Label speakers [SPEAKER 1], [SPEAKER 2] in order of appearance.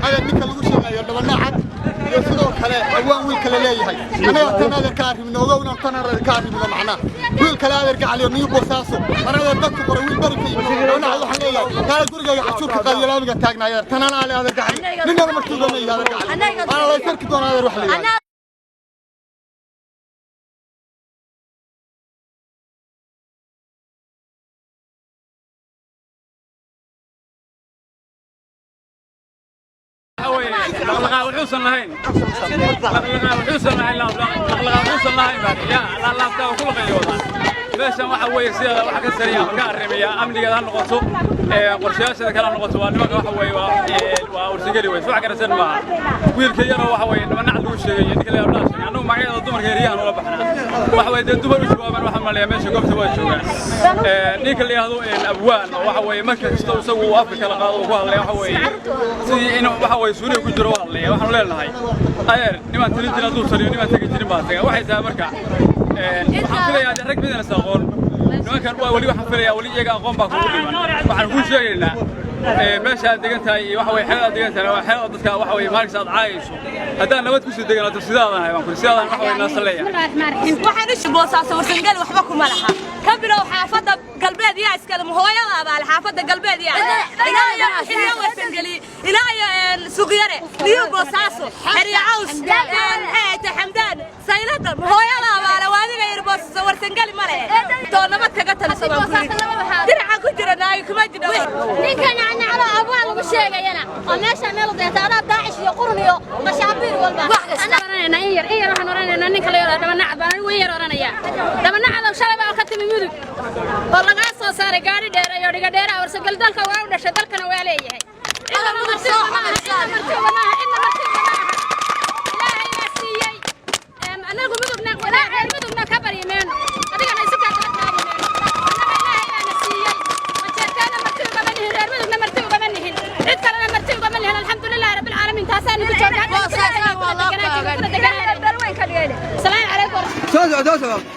[SPEAKER 1] هذا مثل الوشة يا رب النعم يصيروا كلا أوان ويل ليه هاي أنا أتنا هذا الكاري من أوضاعنا أتنا هذا الكاري من معنا ويل كلا يرجع عليه نيو بوساسو أنا هذا بكتب ويل بركي أنا عايز حنيا هذا الجرجة يحشوك قال يلا بقى تاجنا يا أتنا أنا هذا الكاري من أنا مكتوب لي هذا الكاري أنا لا يفرق دون هذا روح لي
[SPEAKER 2] لغا وحوسن لهين لغا وحوسن لهين لغا وحوسن لهين يا لا لا تا كل قيودا meeshan waxa weeye sida waxa ka sariya ka arrimiya amnigeeda noqoto qorshayaasha kala noqoto waa nimanka waxa weeye waa ursigeli way wax garsan ma wiilka yar waxa weeye niman lagu sheegay ninka la yiraahdo anagu magaceeda dumarka yariyahan wala baxnaa waxa weeye dumar u jawaaban waxa maleeyaa meesha goobta waa joogaan ninka la yiraahdo abwaan waxa weeye marka kasta isagu Afrika la qaado ku hadlay waxa weeye sidii inuu waxa weeye Suuriya ku jiro hadlay waxaan leenahay ayeer niman tirintina dul sariyo niman tagi jirin baa taga waxay tahay marka waxaan filayaa rag badan saaqoon nimankan waa wali waxaan filayaa wali iyaga aqoon baa ku dhiman waxaan ku sheegaynaa meesha degan tahay waxa way xeelad degan tahay waa xeelad dadka waxa way maarkay aad caayayso haddaan nabad ku soo deganaato sidaadan hay baan ku sidaadan waxa way naasaleeya
[SPEAKER 3] waxaan isku boosaasay warsangal waxba kuma laha ka bilow xaafada galbeed iyo iskala hooyada abaal xaafada galbeed iyo ilaa warsangali ilaa suuqyare liyo boosaaso xariya caws xamdaan saylada hooyada abaal waadiga yar boosaaso warsangali male to nabad kaga taliso dirca ku jira naay kuma jiro
[SPEAKER 4] ninkan aan على أبوال وشيء أنا ماشى ميلو ده أنا داعش يقولون يو مشابير والله أنا إير راح نرانا ننك ليه لما نعب أنا وير رانا يا لما نعب وشلبا وختم مودك والله قاص صار قاري دير يوري قدير ورسقل ذلك وعود شدلك أنا ويلي هي إلا مرتوب أنا إلا مرتوب لا هي سيء أنا أقول مدبنا ولا مدبنا كبر يمين أديك أنا سكت الحمد لله رب العالمين تاسان السلام عليكم